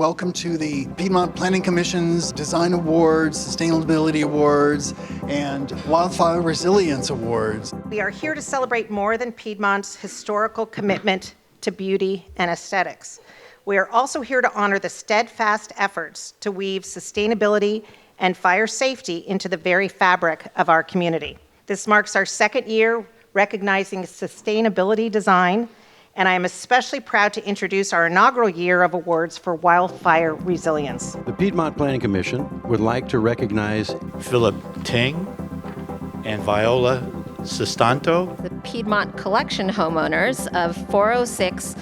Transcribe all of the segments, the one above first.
Welcome to the Piedmont Planning Commission's Design Awards, Sustainability Awards, and Wildfire Resilience Awards. We are here to celebrate more than Piedmont's historical commitment to beauty and aesthetics. We are also here to honor the steadfast efforts to weave sustainability and fire safety into the very fabric of our community. This marks our second year recognizing sustainability design, and I am especially proud to introduce our inaugural year of awards for wildfire resilience. The Piedmont Planning Commission would like to recognize Philip Ting and Viola Sestanto. The Piedmont Collection homeowners of 406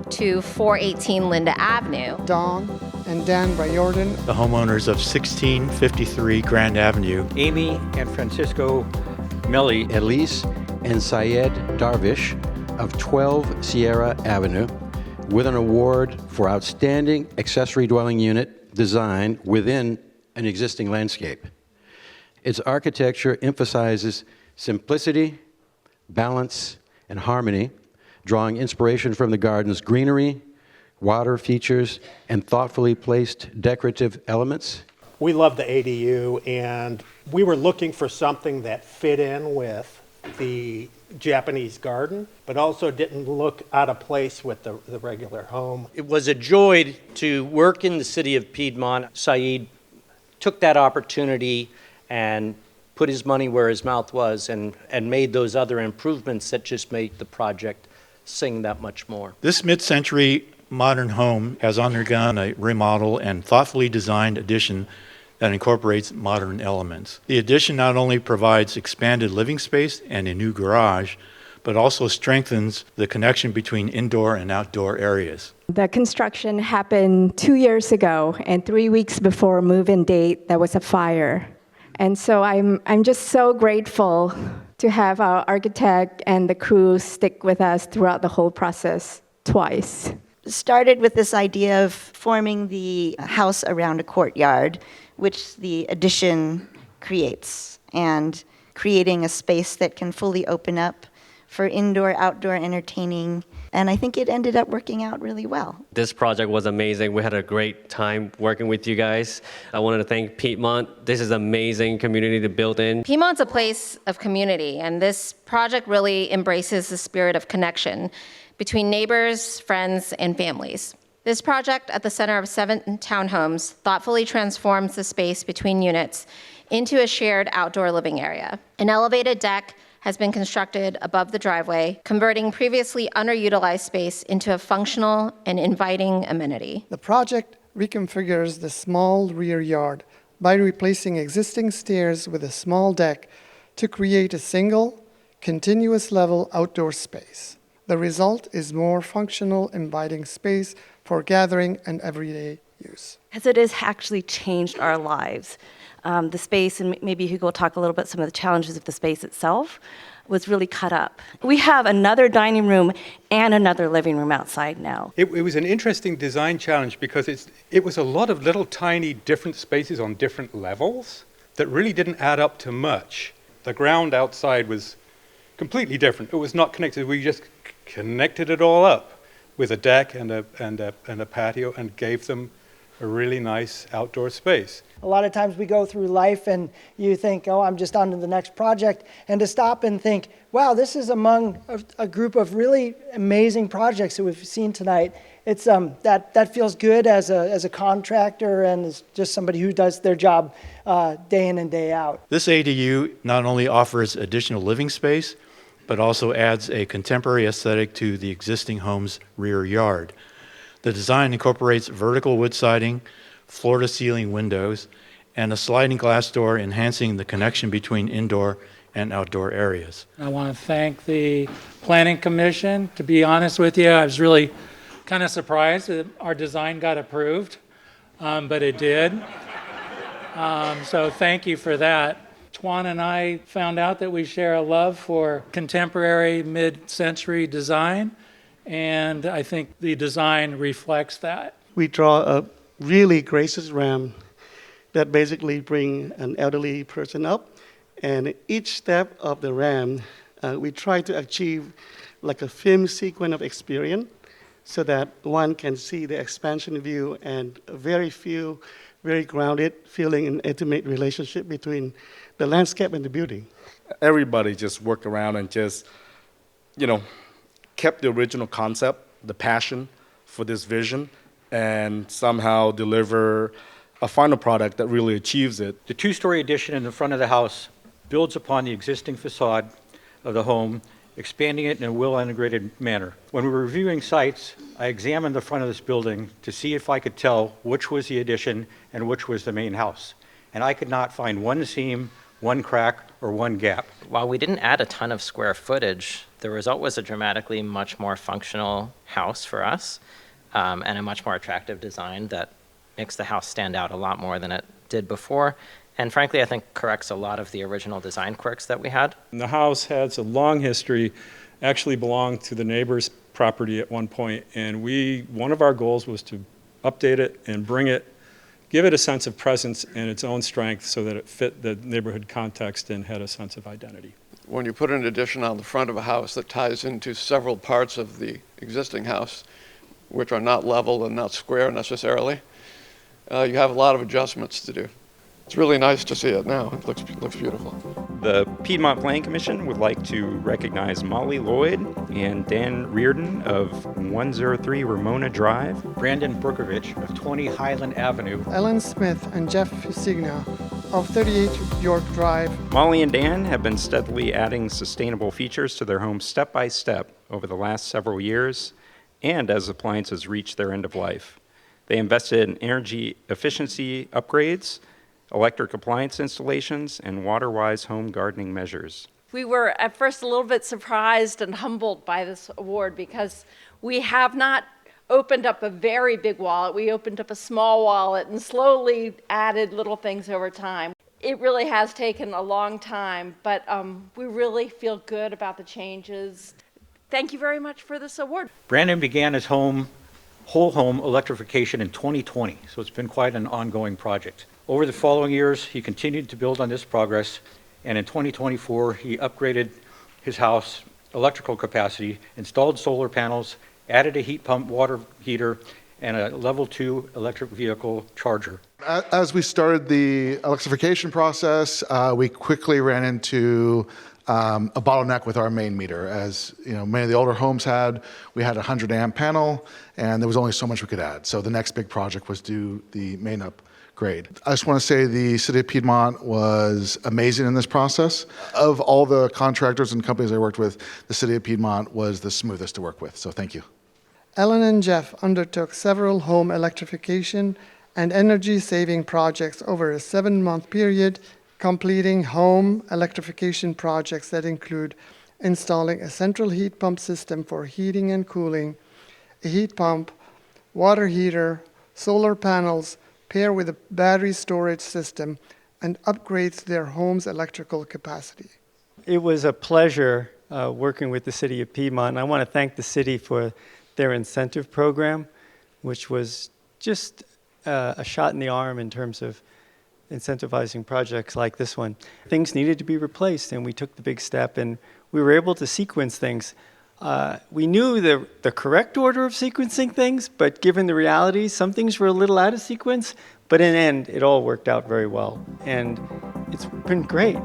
to 418 Linda Avenue. Dawn and Dan Riordan. The homeowners of 1653 Grand Avenue. Amy and Francisco Melly. Elise and Syed Darvish of 12 Sierra Avenue with an award for outstanding accessory dwelling unit design within an existing landscape. Its architecture emphasizes simplicity, balance, and harmony, drawing inspiration from the garden's greenery, water features, and thoughtfully placed decorative elements. We love the ADU, and we were looking for something that fit in with the Japanese garden, but also didn't look out of place with the regular home. It was a joy to work in the city of Piedmont. Saeed took that opportunity and put his money where his mouth was and made those other improvements that just made the project sing that much more. This mid-century modern home has undergone a remodel and thoughtfully designed addition that incorporates modern elements. The addition not only provides expanded living space and a new garage, but also strengthens the connection between indoor and outdoor areas. The construction happened 2 years ago, and 3 weeks before move-in date, there was a fire. And so I'm just so grateful to have our architect and the crew stick with us throughout the whole process twice. Started with this idea of forming the house around a courtyard, which the addition creates, and creating a space that can fully open up for indoor, outdoor entertaining. And I think it ended up working out really well. This project was amazing. We had a great time working with you guys. I wanted to thank Piedmont. This is an amazing community to build in. Piedmont's a place of community, and this project really embraces the spirit of connection between neighbors, friends, and families. This project, at the center of 7 townhomes, thoughtfully transforms the space between units into a shared outdoor living area. An elevated deck has been constructed above the driveway, converting previously underutilized space into a functional and inviting amenity. The project reconfigures the small rear yard by replacing existing stairs with a small deck to create a single, continuous level outdoor space. The result is more functional, inviting space for gathering and everyday use. Because it has actually changed our lives. The space, and maybe you could go talk a little bit some of the challenges of the space itself, was really cut up. We have another dining room and another living room outside now. It was an interesting design challenge because it was a lot of little tiny different spaces on different levels that really didn't add up to much. The ground outside was completely different. It was not connected. We just connected it all up with a deck and a patio and gave them a really nice outdoor space. A lot of times we go through life and you think, oh, I'm just on to the next project. And to stop and think, wow, this is among a group of really amazing projects that we've seen tonight. It's that feels good as a contractor and as just somebody who does their job day in and day out. This ADU not only offers additional living space, but also adds a contemporary aesthetic to the existing home's rear yard. The design incorporates vertical wood siding, floor-to-ceiling windows, and a sliding glass door, enhancing the connection between indoor and outdoor areas. I want to thank the Planning Commission. To be honest with you, I was really kind of surprised that our design got approved, but it did. So thank you for that. Tuan and I found out that we share a love for contemporary mid-century design, and I think the design reflects that. We draw a really gracious ramp that basically bring an elderly person up, and each step of the ramp we try to achieve like a film sequence of experience so that one can see the expansion view and very grounded feeling and intimate relationship between the landscape and the building. Everybody just worked around and just, kept the original concept, the passion for this vision, and somehow deliver a final product that really achieves it. The two-story addition in the front of the house builds upon the existing facade of the home, expanding it in a well-integrated manner. When we were reviewing sites, I examined the front of this building to see if I could tell which was the addition and which was the main house. And I could not find one seam, one crack, or one gap. While we didn't add a ton of square footage, the result was a dramatically much more functional house for us, and a much more attractive design that makes the house stand out a lot more than it did before. And frankly, I think corrects a lot of the original design quirks that we had. The house has a long history, actually belonged to the neighbor's property at one point, and one of our goals was to update it and give it a sense of presence and its own strength so that it fit the neighborhood context and had a sense of identity. When you put an addition on the front of a house that ties into several parts of the existing house, which are not level and not square necessarily, you have a lot of adjustments to do. It's really nice to see it now. It looks beautiful. The Piedmont Planning Commission would like to recognize Molly Lloyd and Dan Reardon of 103 Ramona Drive, Brandon Brookovich of 20 Highland Avenue, Ellen Smith and Jeff Fusigna of 38 York Drive. Molly and Dan have been steadily adding sustainable features to their home step by step over the last several years, and as appliances reach their end of life. They invested in energy efficiency upgrades, electric appliance installations, and water-wise home gardening measures. We were at first a little bit surprised and humbled by this award because we have not opened up a very big wallet. We opened up a small wallet and slowly added little things over time. It really has taken a long time, but we really feel good about the changes. Thank you very much for this award. Brandon began his whole home electrification in 2020, so it's been quite an ongoing project. Over the following years, he continued to build on this progress, and in 2024, he upgraded his house electrical capacity, installed solar panels, added a heat pump water heater, and a level 2 electric vehicle charger. As we started the electrification process, we quickly ran into a bottleneck with our main meter. As many of the older homes we had a 100 amp panel, and there was only so much we could add. So the next big project was do the main upgrade. I just want to say the City of Piedmont was amazing in this process. Of all the contractors and companies I worked with, the City of Piedmont was the smoothest to work with. So thank you. Ellen and Jeff undertook several home electrification and energy-saving projects over a 7-month period, completing home electrification projects that include installing a central heat pump system for heating and cooling, a heat pump, water heater, solar panels, pair with a battery storage system, and upgrades their home's electrical capacity. It was a pleasure working with the City of Piedmont, and I want to thank the city for their incentive program, which was just a shot in the arm in terms of incentivizing projects like this one. Things needed to be replaced, and we took the big step, and we were able to sequence things. We knew the correct order of sequencing things, but given the reality, some things were a little out of sequence, but in the end, it all worked out very well, and it's been great.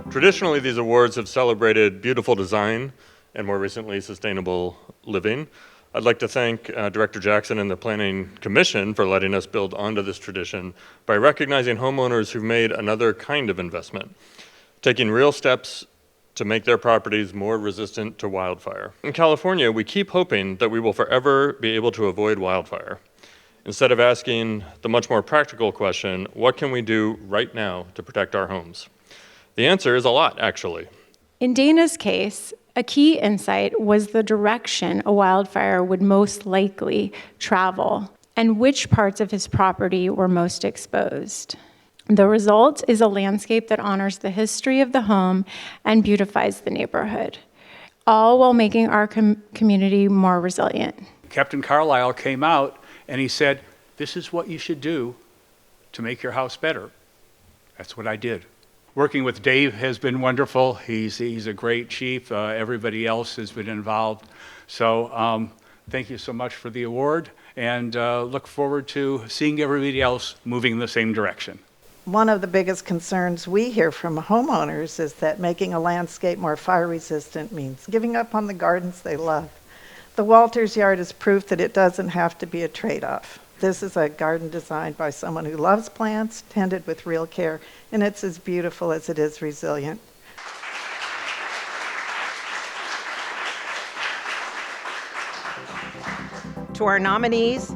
Traditionally, these awards have celebrated beautiful design and more recently sustainable living. I'd like to thank Director Jackson and the Planning Commission for letting us build onto this tradition by recognizing homeowners who've made another kind of investment, taking real steps to make their properties more resistant to wildfire. In California, we keep hoping that we will forever be able to avoid wildfire, instead of asking the much more practical question, what can we do right now to protect our homes? The answer is a lot, actually. In Dana's case, a key insight was the direction a wildfire would most likely travel and which parts of his property were most exposed. The result is a landscape that honors the history of the home and beautifies the neighborhood, all while making our community more resilient. Captain Carlisle came out and he said, "This is what you should do to make your house better." That's what I did. Working with Dave has been wonderful. He's a great chief. Everybody else has been involved. So thank you so much for the award, and look forward to seeing everybody else moving in the same direction. One of the biggest concerns we hear from homeowners is that making a landscape more fire resistant means giving up on the gardens they love. The Walters Yard is proof that it doesn't have to be a trade-off. This is a garden designed by someone who loves plants, tended with real care, and it's as beautiful as it is resilient. To our nominees,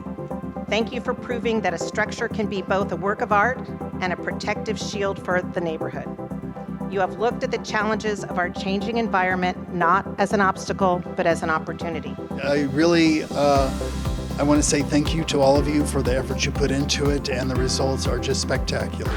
thank you for proving that a structure can be both a work of art and a protective shield for the neighborhood. You have looked at the challenges of our changing environment not as an obstacle, but as an opportunity. I want to say thank you to all of you for the efforts you put into it, and the results are just spectacular.